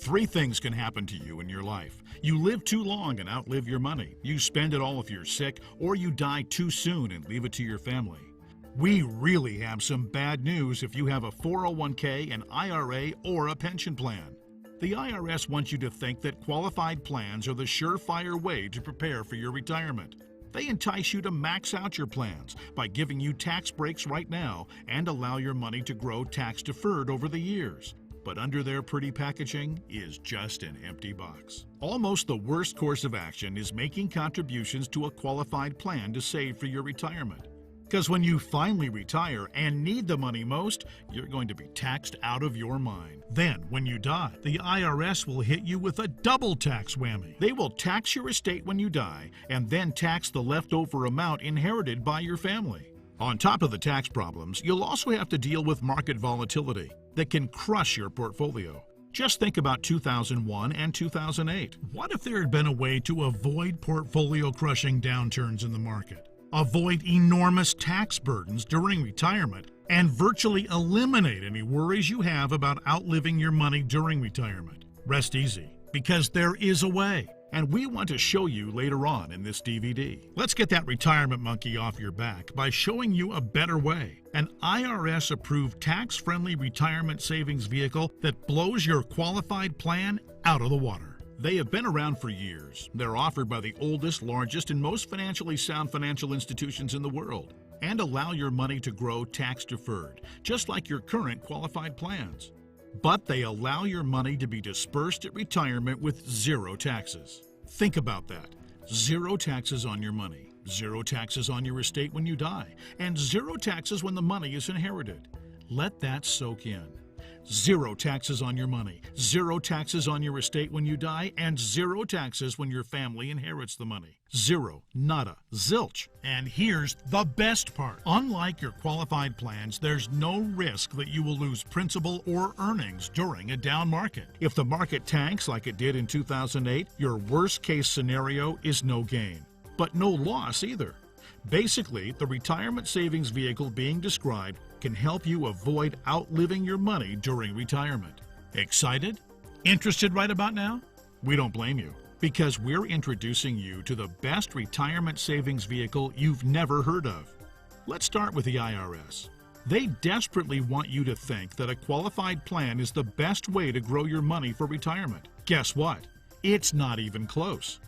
Three things can happen to you in your life. You live too long and outlive your money. You spend it all if you're sick, or you die too soon and leave it to your family. We really have some bad news if you have a 401k, an IRA, or a pension plan. The IRS wants you to think that qualified plans are the surefire way to prepare for your retirement. They entice you to max out your plans by giving you tax breaks right now and allow your money to grow tax-deferred over the years. But under their pretty packaging is just an empty box. Almost the worst course of action is making contributions to a qualified plan to save for your retirement. Because when you finally retire and need the money most, you're going to be taxed out of your mind. Then, when you die, the IRS will hit you with a double tax whammy. They will tax your estate when you die and then tax the leftover amount inherited by your family. On top of the tax problems, you'll also have to deal with market volatility that can crush your portfolio. Just think about 2001 and 2008. What if there had been a way to avoid portfolio-crushing downturns in the market? Avoid enormous tax burdens during retirement, and virtually eliminate any worries you have about outliving your money during retirement. Rest easy, because there is a way, and we want to show you later on in this DVD. Let's get that retirement monkey off your back by showing you a better way, an IRS-approved tax-friendly retirement savings vehicle that blows your qualified plan out of the water. They have been around for years. They're offered by the oldest, largest, and most financially sound financial institutions in the world and allow your money to grow tax-deferred, just like your current qualified plans. But they allow your money to be dispersed at retirement with zero taxes. Think about that. Zero taxes on your money, zero taxes on your estate when you die, and zero taxes when the money is inherited. Let that soak in. Zero taxes on your money, zero taxes on your estate when you die, and zero taxes when your family inherits the money. Zero, nada, zilch. And here's the best part. Unlike your qualified plans, there's no risk that you will lose principal or earnings during a down market. If the market tanks like it did in 2008, your worst case scenario is no gain, but no loss either. Basically, the retirement savings vehicle being described can help you avoid outliving your money during retirement. Excited? Interested right about now? We don't blame you, because we're introducing you to the best retirement savings vehicle you've never heard of. Let's start with the IRS. They desperately want you to think that a qualified plan is the best way to grow your money for retirement. Guess what? It's not even close.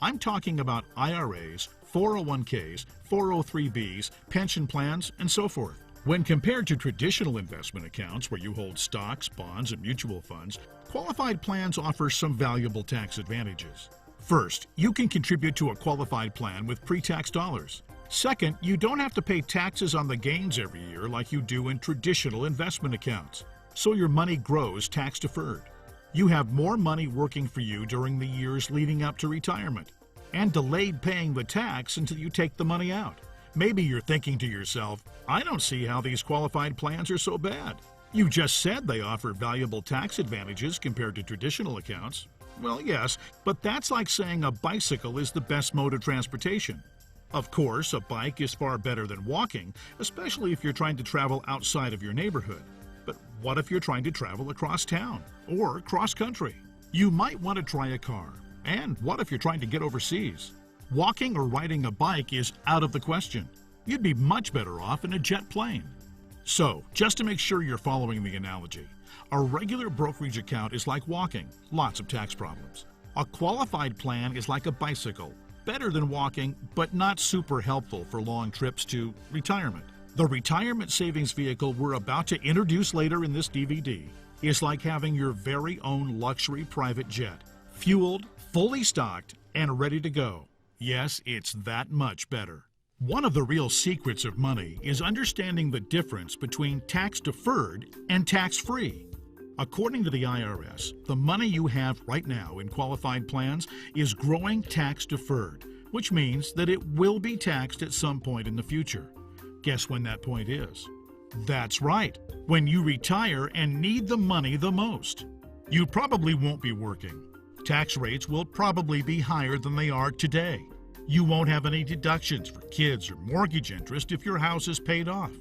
I'm talking about IRAs, 401ks, 403bs, pension plans, and so forth. When compared to traditional investment accounts where you hold stocks, bonds, and mutual funds, qualified plans offer some valuable tax advantages. First, you can contribute to a qualified plan with pre-tax dollars. Second, you don't have to pay taxes on the gains every year like you do in traditional investment accounts, so your money grows tax-deferred. You have more money working for you during the years leading up to retirement, and delayed paying the tax until you take the money out. Maybe you're thinking to yourself, I don't see how these qualified plans are so bad. You just said they offer valuable tax advantages compared to traditional accounts. Well, yes, but that's like saying a bicycle is the best mode of transportation. Of course, a bike is far better than walking, especially if you're trying to travel outside of your neighborhood. But what if you're trying to travel across town or cross country? You might want to try a car. And what if you're trying to get overseas? Walking or riding a bike is out of the question. You'd be much better off in a jet plane. So, just to make sure you're following the analogy, a regular brokerage account is like walking, lots of tax problems. A qualified plan is like a bicycle, better than walking, but not super helpful for long trips to retirement. The retirement savings vehicle we're about to introduce later in this DVD is like having your very own luxury private jet, fueled, fully stocked, and ready to go. Yes, it's that much better. One of the real secrets of money is understanding the difference between tax-deferred and tax-free. According to the IRS, the money you have right now in qualified plans is growing tax-deferred, which means that it will be taxed at some point in the future. Guess when that point is? That's right, when you retire and need the money the most. You probably won't be working. Tax rates will probably be higher than they are today. You won't have any deductions for kids or mortgage interest if your house is paid off.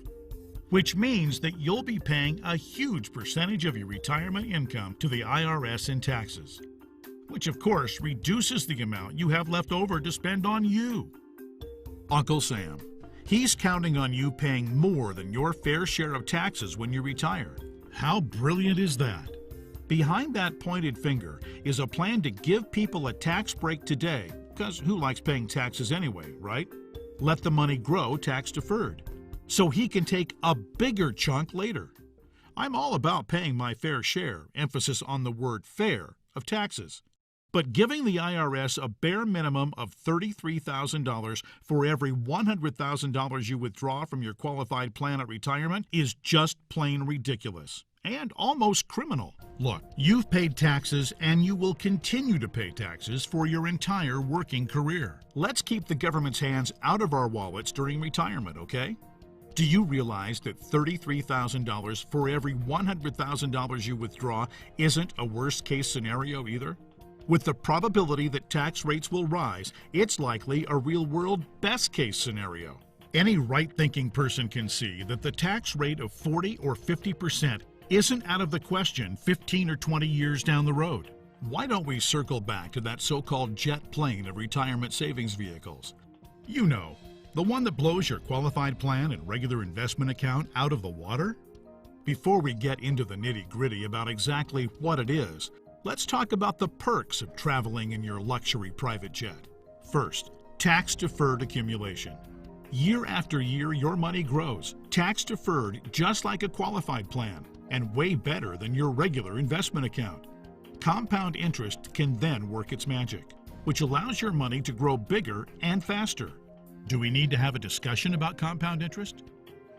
which means that you'll be paying a huge percentage of your retirement income to the IRS in taxes, which of course reduces the amount you have left over to spend on you. Uncle Sam, he's counting on you paying more than your fair share of taxes when you retire. How brilliant is that? Behind that pointed finger is a plan to give people a tax break today, because who likes paying taxes anyway, right? Let the money grow tax deferred, so he can take a bigger chunk later. I'm all about paying my fair share, emphasis on the word fair, of taxes. But giving the IRS a bare minimum of $33,000 for every $100,000 you withdraw from your qualified plan at retirement is just plain ridiculous and almost criminal. Look, you've paid taxes and you will continue to pay taxes for your entire working career. Let's keep the government's hands out of our wallets during retirement, okay? Do you realize that $33,000 for every $100,000 you withdraw isn't a worst-case scenario either? With the probability that tax rates will rise, it's likely a real-world best-case scenario. Any right-thinking person can see that the tax rate of 40 or 50% isn't out of the question 15 or 20 years down the road. Why don't we circle back to that so-called jet plane of retirement savings vehicles? You know, the one that blows your qualified plan and regular investment account out of the water? Before we get into the nitty-gritty about exactly what it is, let's talk about the perks of traveling in your luxury private jet. First, tax-deferred accumulation. Year after year, your money grows, tax-deferred just like a qualified plan, and way better than your regular investment account. Compound interest can then work its magic, which allows your money to grow bigger and faster. Do we need to have a discussion about compound interest?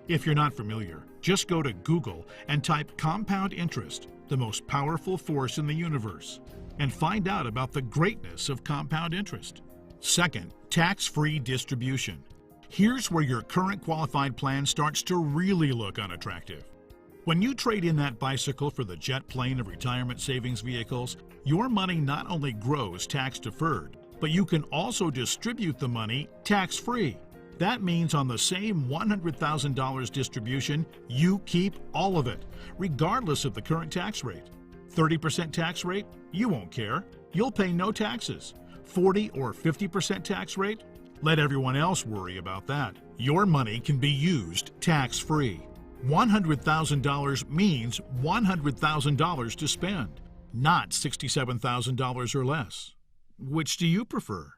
If you're not familiar, just go to Google and type compound interest, the most powerful force in the universe, and find out about the greatness of compound interest. Second, tax-free distribution. Here's where your current qualified plan starts to really look unattractive. When you trade in that bicycle for the jet plane of retirement savings vehicles, your money not only grows tax-deferred, but you can also distribute the money tax-free. That means on the same $100,000 distribution, you keep all of it, regardless of the current tax rate. 30% tax rate? You won't care. You'll pay no taxes. 40 or 50% tax rate? Let everyone else worry about that. Your money can be used tax-free. $100,000 means $100,000 to spend, not $67,000 or less. Which do you prefer?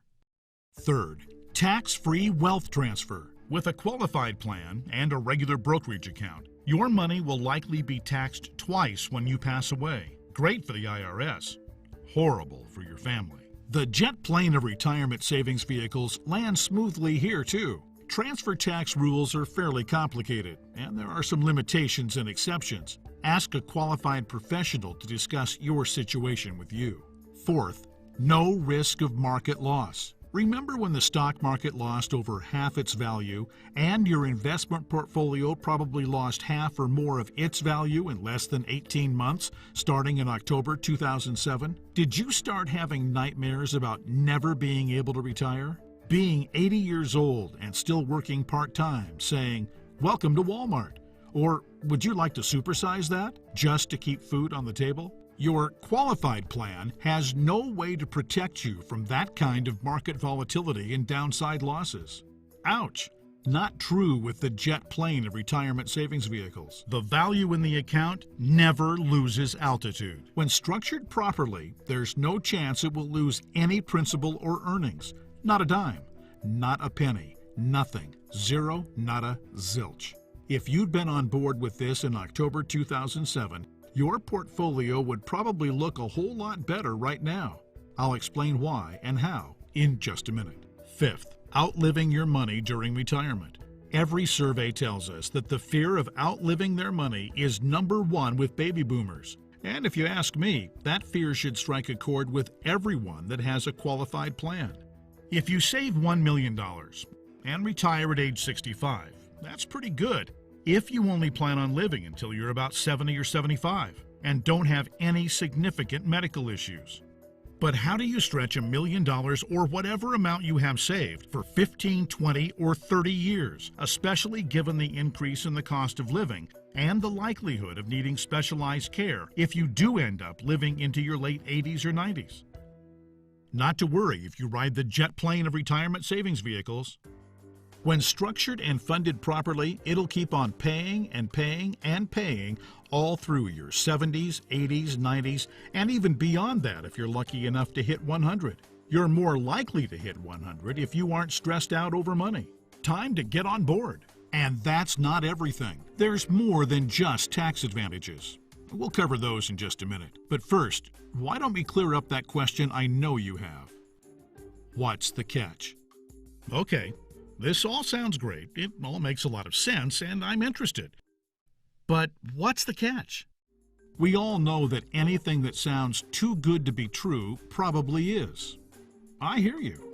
Third, tax-free wealth transfer. With a qualified plan and a regular brokerage account, your money will likely be taxed twice when you pass away. Great for the IRS, horrible for your family. The jet plane of retirement savings vehicles lands smoothly here too. Transfer tax rules are fairly complicated, and there are some limitations and exceptions. Ask a qualified professional to discuss your situation with you. Fourth, no risk of market loss. Remember when the stock market lost over half its value and your investment portfolio probably lost half or more of its value in less than 18 months, starting in October 2007? Did you start having nightmares about never being able to retire? Being 80 years old and still working part-time, saying, "Welcome to Walmart," or "Would you like to supersize that just to keep food on the table?" Your qualified plan has no way to protect you from that kind of market volatility and downside losses. Ouch! Not true with the jet plane of retirement savings vehicles. The value in the account never loses altitude. When structured properly, there's no chance it will lose any principal or earnings. Not a dime, not a penny, nothing, zero, nada, zilch. If you'd been on board with this in October 2007, your portfolio would probably look a whole lot better right now. I'll explain why and how in just a minute. Fifth, outliving your money during retirement. Every survey tells us that the fear of outliving their money is number one with baby boomers. And if you ask me, that fear should strike a chord with everyone that has a qualified plan. If you save $1 million and retire at age 65, that's pretty good if you only plan on living until you're about 70 or 75 and don't have any significant medical issues. But how do you stretch $1 million or whatever amount you have saved for 15, 20, or 30 years, especially given the increase in the cost of living and the likelihood of needing specialized care if you do end up living into your late 80s or 90s? Not to worry if you ride the jet plane of retirement savings vehicles. When structured and funded properly, it'll keep on paying and paying and paying all through your 70s, 80s, 90s, and even beyond that if you're lucky enough to hit 100. You're more likely to hit 100 if you aren't stressed out over money. Time to get on board. And that's not everything. There's more than just tax advantages. We'll cover those in just a minute. But first, why don't we clear up that question I know you have? What's the catch? Okay, this all sounds great. It all makes a lot of sense, and I'm interested. But what's the catch? We all know that anything that sounds too good to be true probably is. I hear you.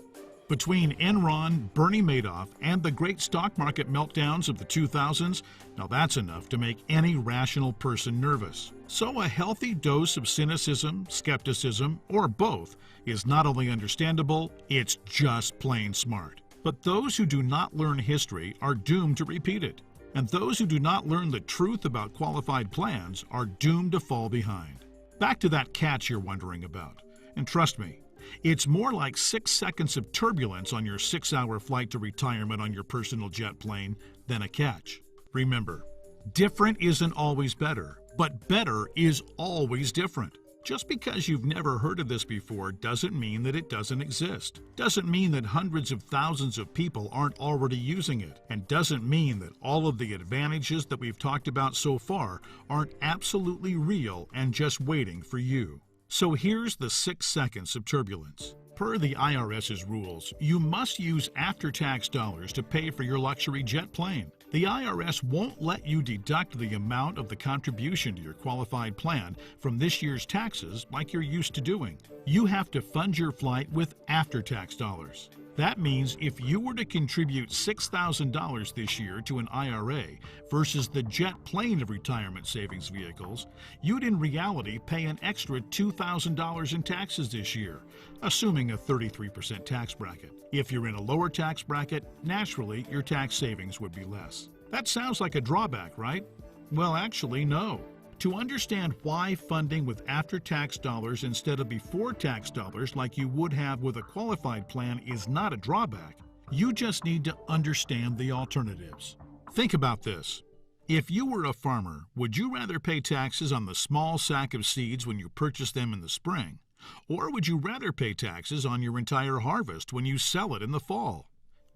Between Enron, Bernie Madoff, and the great stock market meltdowns of the 2000s, now that's enough to make any rational person nervous. So a healthy dose of cynicism, skepticism, or both is not only understandable, it's just plain smart. But those who do not learn history are doomed to repeat it. And those who do not learn the truth about qualified plans are doomed to fall behind. Back to that catch you're wondering about. And trust me, it's more like 6 seconds of turbulence on your 6-hour flight to retirement on your personal jet plane than a catch. Remember, different isn't always better, but better is always different. Just because you've never heard of this before doesn't mean that it doesn't exist. Doesn't mean that hundreds of thousands of people aren't already using it. And doesn't mean that all of the advantages that we've talked about so far aren't absolutely real and just waiting for you. So here's the 6 seconds of turbulence. Per the IRS's rules, you must use after-tax dollars to pay for your luxury jet plane. The IRS won't let you deduct the amount of the contribution to your qualified plan from this year's taxes like you're used to doing. You have to fund your flight with after-tax dollars. That means if you were to contribute $6,000 this year to an IRA versus the jet plane of retirement savings vehicles, you'd in reality pay an extra $2,000 in taxes this year, assuming a 33% tax bracket. If you're in a lower tax bracket, naturally your tax savings would be less. That sounds like a drawback, right? Well, actually, no. To understand why funding with after-tax dollars instead of before-tax dollars like you would have with a qualified plan is not a drawback, you just need to understand the alternatives. Think about this. If you were a farmer, would you rather pay taxes on the small sack of seeds when you purchase them in the spring? Or would you rather pay taxes on your entire harvest when you sell it in the fall?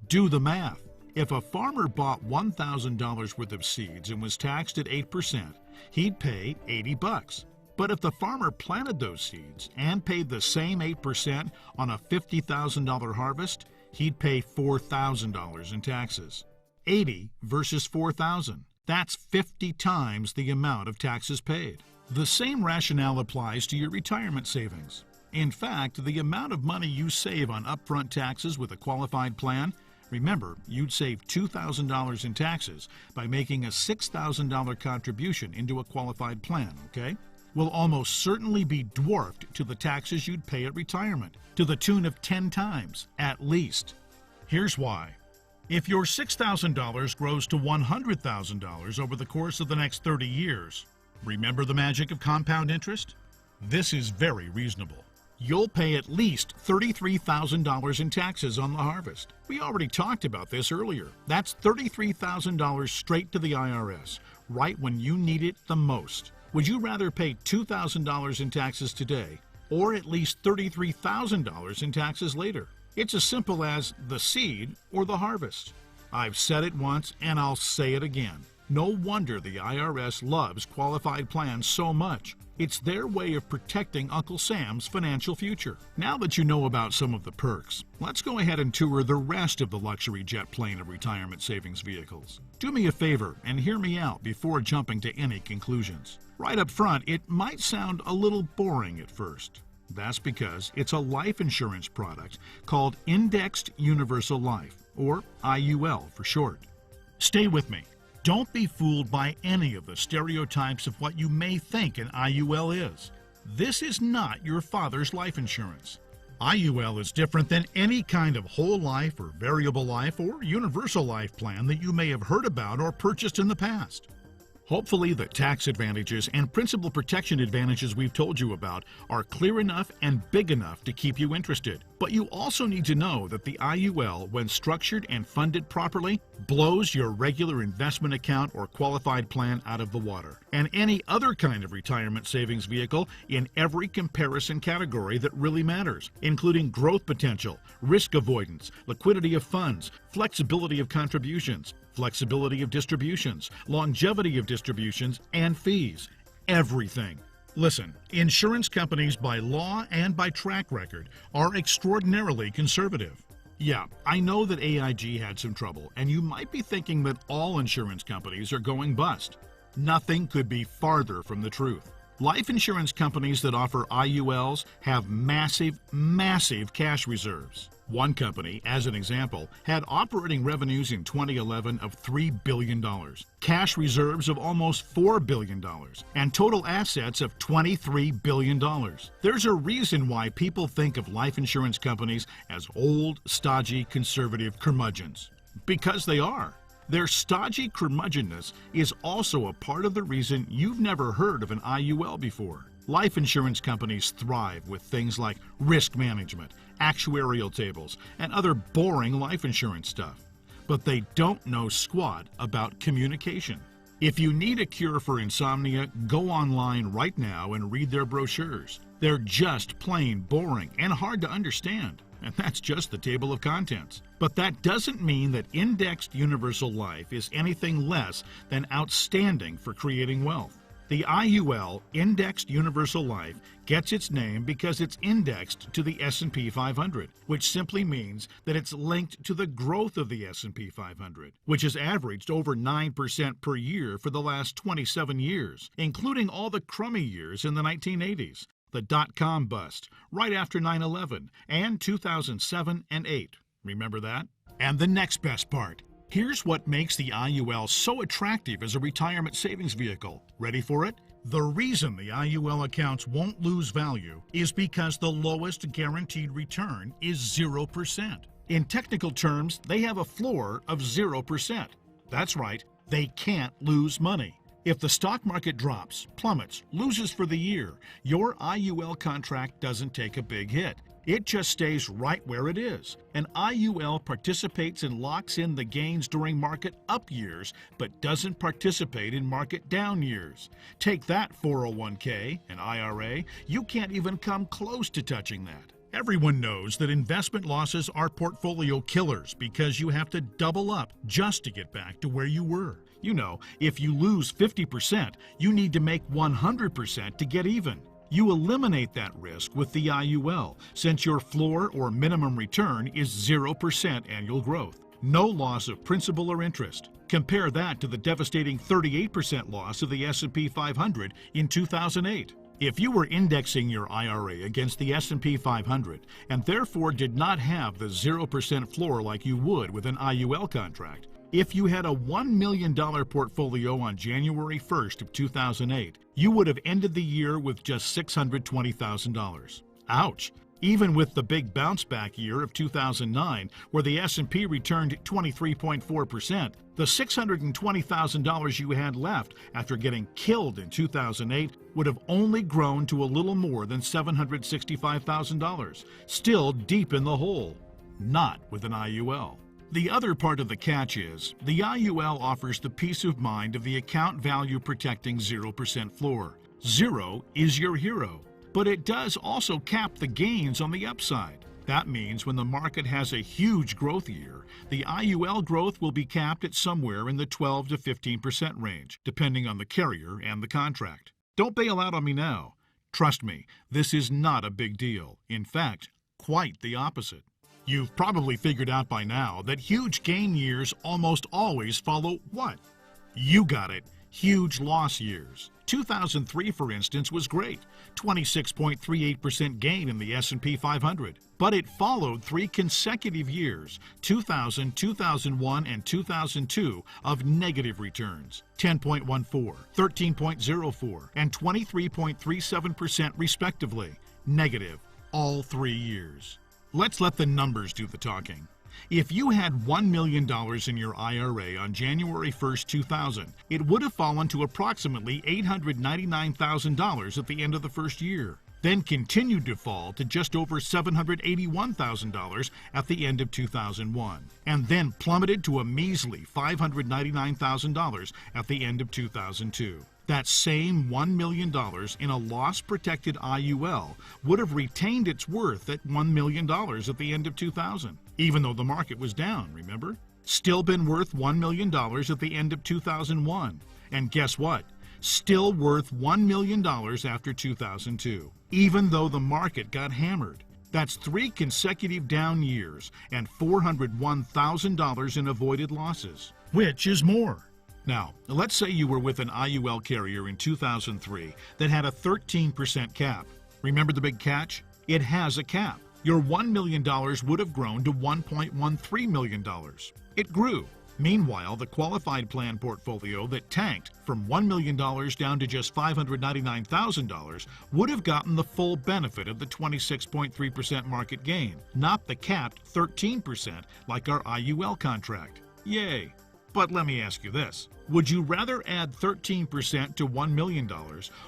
Do the math. If a farmer bought $1,000 worth of seeds and was taxed at 8%, he'd pay $80. But if the farmer planted those seeds and paid the same 8% on a $50,000 harvest, he'd pay $4,000 in taxes. 80 versus 4,000. That's 50 times the amount of taxes paid. The same rationale applies to your retirement savings. In fact, the amount of money you save on upfront taxes with a qualified plan, remember, you'd save $2,000 in taxes by making a $6,000 contribution into a qualified plan, okay? Will almost certainly be dwarfed to the taxes you'd pay at retirement, to the tune of 10 times, at least. Here's why. If your $6,000 grows to $100,000 over the course of the next 30 years, remember the magic of compound interest? This is very reasonable. You'll pay at least $33,000 in taxes on the harvest. We already talked about this earlier. That's $33,000 straight to the IRS, right when you need it the most. Would you rather pay $2,000 in taxes today, or at least $33,000 in taxes later? It's as simple as the seed or the harvest. I've said it once and I'll say it again. No wonder the IRS loves qualified plans so much. It's their way of protecting Uncle Sam's financial future. Now that you know about some of the perks, let's go ahead and tour the rest of the luxury jet plane of retirement savings vehicles. Do me a favor and hear me out before jumping to any conclusions. Right up front, it might sound a little boring at first. That's because it's a life insurance product called Indexed Universal Life, or IUL for short. Stay with me. Don't be fooled by any of the stereotypes of what you may think an IUL is. This is not your father's life insurance. IUL is different than any kind of whole life or variable life or universal life plan that you may have heard about or purchased in the past. Hopefully, the tax advantages and principal protection advantages we've told you about are clear enough and big enough to keep you interested. But you also need to know that the IUL, when structured and funded properly, blows your regular investment account or qualified plan out of the water, and any other kind of retirement savings vehicle in every comparison category that really matters, including growth potential, risk avoidance, liquidity of funds, flexibility of contributions, flexibility of distributions, longevity of distributions, and fees. Everything. Listen, insurance companies by law and by track record are extraordinarily conservative. Yeah, I know that AIG had some trouble, and you might be thinking that all insurance companies are going bust. Nothing could be farther from the truth. Life insurance companies that offer IULs have massive, massive cash reserves. One company, as an example, had operating revenues in 2011 of $3 billion, cash reserves of almost $4 billion, and total assets of $23 billion. There's a reason why people think of life insurance companies as old, stodgy, conservative curmudgeons. Because they are. Their stodgy curmudgeonness is also a part of the reason you've never heard of an IUL before. Life insurance companies thrive with things like risk management, actuarial tables, and other boring life insurance stuff. But they don't know squat about communication. If you need a cure for insomnia, go online right now and read their brochures. They're just plain boring and hard to understand. And that's just the table of contents. But that doesn't mean that indexed universal life is anything less than outstanding for creating wealth. The IUL, Indexed Universal Life, gets its name because it's indexed to the S&P 500, which simply means that it's linked to the growth of the S&P 500, which has averaged over 9% per year for the last 27 years, including all the crummy years in the 1980s, the dot-com bust, right after 9/11, and 2007 and 8. Remember that? And the next best part. Here's what makes the IUL so attractive as a retirement savings vehicle. Ready for it? The reason the IUL accounts won't lose value is because the lowest guaranteed return is 0%. In technical terms, they have a floor of 0%. That's right, they can't lose money. If the stock market drops, plummets, loses for the year, your IUL contract doesn't take a big hit. It just stays right where it is. An IUL participates and locks in the gains during market up years, but doesn't participate in market down years. Take that 401k, an IRA, you can't even come close to touching that. Everyone knows that investment losses are portfolio killers because you have to double up just to get back to where you were. You know, if you lose 50%, you need to make 100% to get even. You eliminate that risk with the IUL, since your floor or minimum return is 0% annual growth. No loss of principal or interest. Compare that to the devastating 38% loss of the S&P 500 in 2008. If you were indexing your IRA against the S&P 500 and therefore did not have the 0% floor like you would with an IUL contract, if you had a $1 million portfolio on January 1st of 2008, you would have ended the year with just $620,000. Ouch! Even with the big bounce-back year of 2009, where the S&P returned 23.4%, the $620,000 you had left after getting killed in 2008 would have only grown to a little more than $765,000, still deep in the hole. Not with an IUL. The other part of the catch is, the IUL offers the peace of mind of the account value protecting 0% floor. Zero is your hero. But it does also cap the gains on the upside. That means when the market has a huge growth year, the IUL growth will be capped at somewhere in the 12 to 15% range, depending on the carrier and the contract. Don't bail out on me now. Trust me, this is not a big deal. In fact, quite the opposite. You've probably figured out by now that huge gain years almost always follow what? You got it. huge loss years. 2003, for instance, was great, 26.38% gain in the S&P 500. But it followed 3 consecutive years, 2000, 2001, and 2002, of negative returns, 10.14, 13.04, and 23.37% respectively. Negative, all 3 years. Let's let the numbers do the talking. If you had $1 million in your IRA on January 1st, 2000, it would have fallen to approximately $899,000 at the end of the first year, then continued to fall to just over $781,000 at the end of 2001, and then plummeted to a measly $599,000 at the end of 2002. That same $1 million in a loss-protected IUL would have retained its worth at $1 million at the end of 2000, even though the market was down, remember? Still been worth $1 million at the end of 2001. And guess what? Still worth $1 million after 2002, even though the market got hammered. That's 3 consecutive down years and $401,000 in avoided losses. Which is more? Now, let's say you were with an IUL carrier in 2003 that had a 13% cap. Remember the big catch? It has a cap. Your $1 million would have grown to $1.13 million. It grew. Meanwhile, the qualified plan portfolio that tanked from $1 million down to just $599,000 would have gotten the full benefit of the 26.3% market gain, not the capped 13% like our IUL contract. Yay! But let me ask you this. Would you rather add 13% to $1 million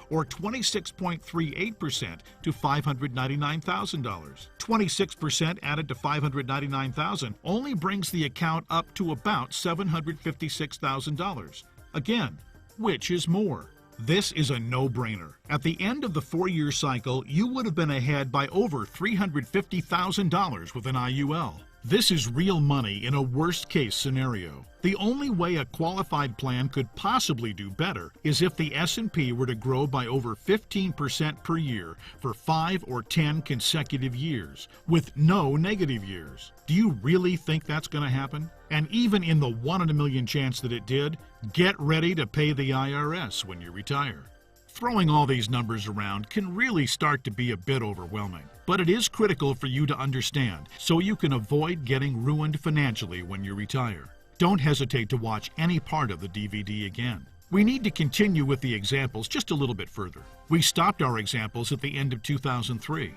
or 26.38% to $599,000? 26% added to $599,000 only brings the account up to about $756,000. Again, which is more? This is a no-brainer. At the end of the 4-year cycle, you would have been ahead by over $350,000 with an IUL. This is real money in a worst-case scenario. The only way a qualified plan could possibly do better is if the S&P were to grow by over 15% per year for 5 or 10 consecutive years, with no negative years. Do you really think that's going to happen? And even in the 1 in a million chance that it did, get ready to pay the IRS when you retire. Throwing all these numbers around can really start to be a bit overwhelming, but it is critical for you to understand so you can avoid getting ruined financially when you retire. Don't hesitate to watch any part of the DVD again. We need to continue with the examples just a little bit further. We stopped our examples at the end of 2003.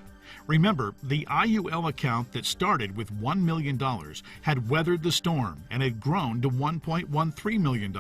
Remember, the IUL account that started with $1 million had weathered the storm and had grown to $1.13 million.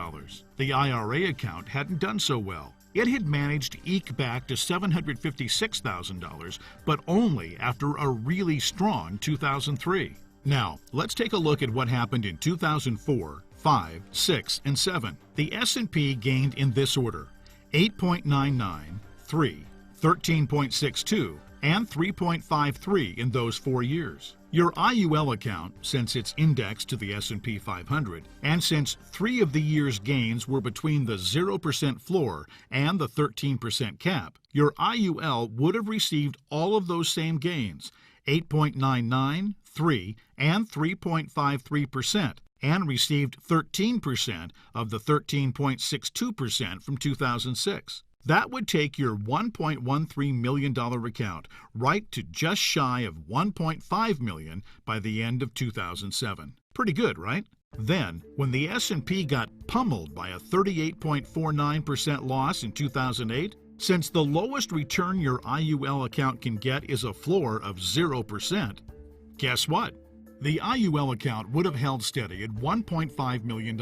The IRA account hadn't done so well. It had managed to eke back to $756,000, but only after a really strong 2003. Now, let's take a look at what happened in 2004, 5, 6, and 7. The S&P gained in this order: 8.99, 3, 13.62, and 3.53 in those 4 years. Your IUL account, since it's indexed to the S&P 500, and since 3 of the year's gains were between the 0% floor and the 13% cap, your IUL would have received all of those same gains, 8.99, 3, and 3.53%, and received 13% of the 13.62% from 2006. That would take your $1.13 million account right to just shy of $1.5 million by the end of 2007. Pretty good, right? Then, when the S&P got pummeled by a 38.49% loss in 2008, since the lowest return your IUL account can get is a floor of 0%, guess what? The IUL account would have held steady at $1.5 million.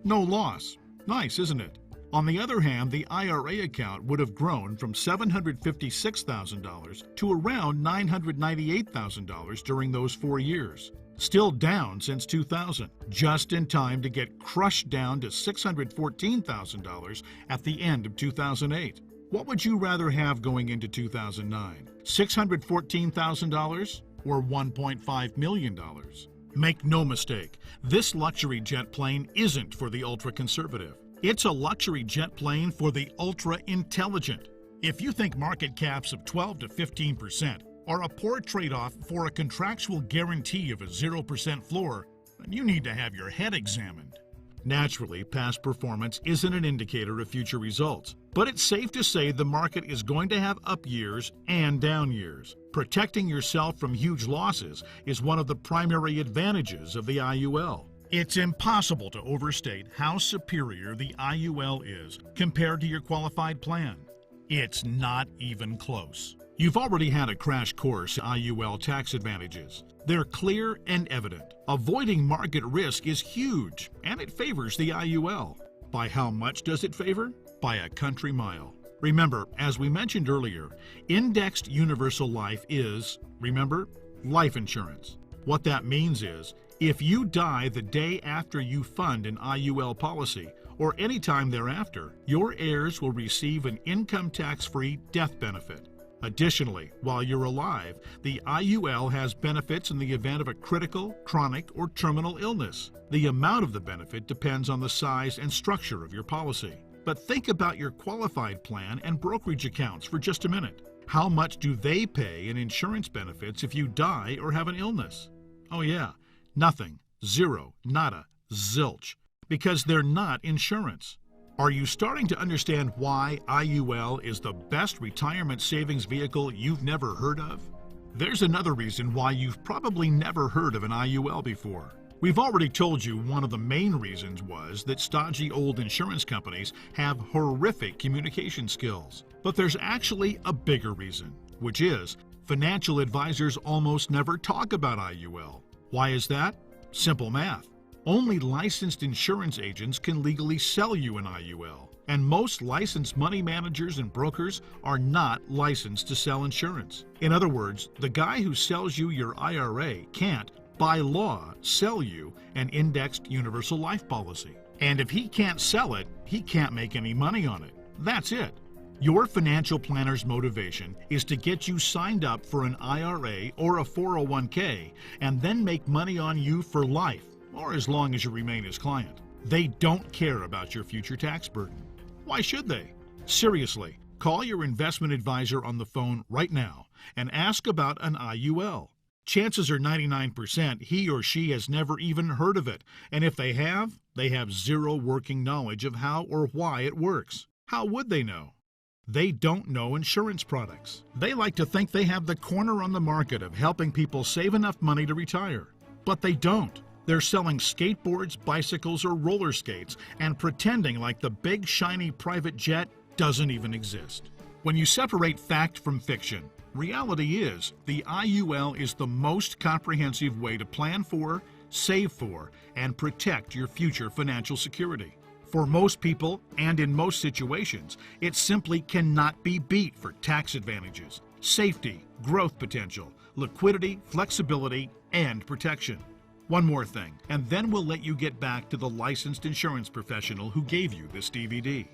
No loss. Nice, isn't it? On the other hand, the IRA account would have grown from $756,000 to around $998,000 during those 4 years. Still down since 2000, just in time to get crushed down to $614,000 at the end of 2008. What would you rather have going into 2009? $614,000 or $1.5 million? Make no mistake, this luxury jet plane isn't for the ultra-conservative. It's a luxury jet plane for the ultra-intelligent. If you think market caps of 12 to 15% are a poor trade-off for a contractual guarantee of a 0% floor, then you need to have your head examined. Naturally, past performance isn't an indicator of future results, but it's safe to say the market is going to have up years and down years. Protecting yourself from huge losses is one of the primary advantages of the IUL. It's impossible to overstate how superior the IUL is compared to your qualified plan. It's not even close. You've already had a crash course in IUL tax advantages. They're clear and evident. Avoiding market risk is huge, and it favors the IUL. By how much does it favor? By a country mile. Remember, as we mentioned earlier, indexed universal life is, remember, life insurance. What that means is, if you die the day after you fund an IUL policy, or any time thereafter, your heirs will receive an income tax-free death benefit. Additionally, while you're alive, the IUL has benefits in the event of a critical, chronic, or terminal illness. The amount of the benefit depends on the size and structure of your policy. But think about your qualified plan and brokerage accounts for just a minute. How much do they pay in insurance benefits if you die or have an illness? Oh yeah, nothing, zero, nada, zilch, because they're not insurance. Are you starting to understand why IUL is the best retirement savings vehicle you've never heard of? There's another reason why you've probably never heard of an IUL before. We've already told you one of the main reasons was that stodgy old insurance companies have horrific communication skills. But there's actually a bigger reason, which is financial advisors almost never talk about IUL. Why is that? Simple math. Only licensed insurance agents can legally sell you an IUL, and most licensed money managers and brokers are not licensed to sell insurance. In other words, the guy who sells you your IRA can't, by law, sell you an indexed universal life policy. And if he can't sell it, he can't make any money on it. That's it. Your financial planner's motivation is to get you signed up for an IRA or a 401k and then make money on you for life, or as long as you remain his client. They don't care about your future tax burden. Why should they? Seriously, call your investment advisor on the phone right now and ask about an IUL. Chances are 99% he or she has never even heard of it, and if they have zero working knowledge of how or why it works. How would they know? They don't know insurance products. They like to think they have the corner on the market of helping people save enough money to retire, but they don't. They're selling skateboards, bicycles, or roller skates and pretending like the big shiny private jet doesn't even exist. When you separate fact from fiction, reality is the IUL is the most comprehensive way to plan for, save for, and protect your future financial security. For most people, and in most situations, it simply cannot be beat for tax advantages, safety, growth potential, liquidity, flexibility, and protection. One more thing, and then we'll let you get back to the licensed insurance professional who gave you this DVD.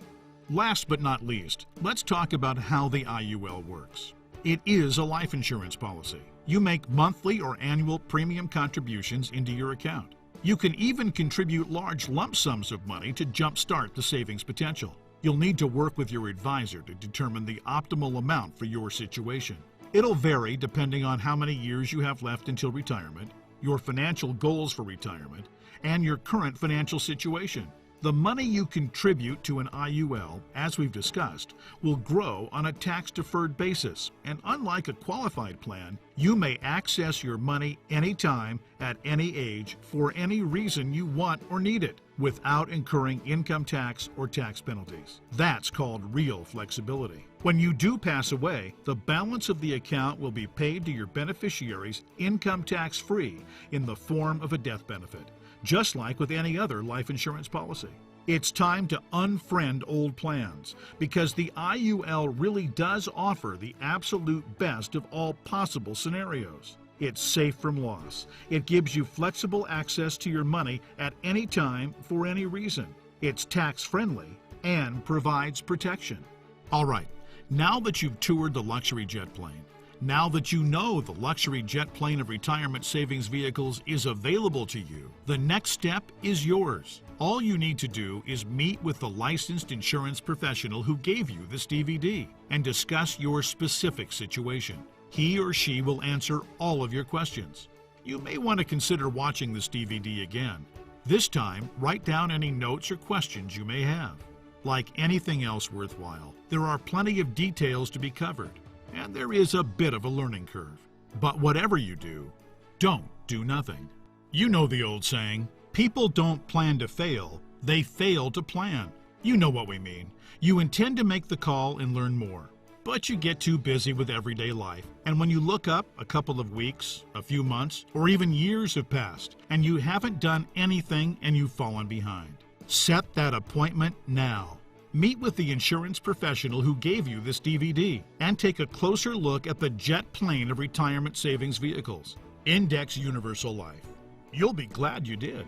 Last but not least, let's talk about how the IUL works. It is a life insurance policy. You make monthly or annual premium contributions into your account. You can even contribute large lump sums of money to jumpstart the savings potential. You'll need to work with your advisor to determine the optimal amount for your situation. It'll vary depending on how many years you have left until retirement, your financial goals for retirement, and your current financial situation. The money you contribute to an IUL, as we've discussed, will grow on a tax-deferred basis, and unlike a qualified plan, you may access your money anytime, at any age, for any reason you want or need it, without incurring income tax or tax penalties. That's called real flexibility. When you do pass away, the balance of the account will be paid to your beneficiaries income tax-free in the form of a death benefit, just like with any other life insurance policy. It's time to unfriend old plans, because the IUL really does offer the absolute best of all possible scenarios. It's safe from loss. It gives you flexible access to your money at any time for any reason. It's tax-friendly and provides protection. All right, now that you've toured the luxury jet plane, now that you know the luxury jet plane of retirement savings vehicles is available to you, the next step is yours. All you need to do is meet with the licensed insurance professional who gave you this DVD and discuss your specific situation. He or she will answer all of your questions. You may want to consider watching this DVD again. This time, write down any notes or questions you may have. Like anything else worthwhile, there are plenty of details to be covered, and there is a bit of a learning curve. But whatever you do, don't do nothing. You know the old saying, people don't plan to fail, they fail to plan. You know what we mean. You intend to make the call and learn more, but you get too busy with everyday life, and when you look up, a couple of weeks, a few months, or even years have passed, and you haven't done anything and you've fallen behind. Set that appointment now. Meet with the insurance professional who gave you this DVD and take a closer look at the jet plane of retirement savings vehicles, Index Universal Life. You'll be glad you did.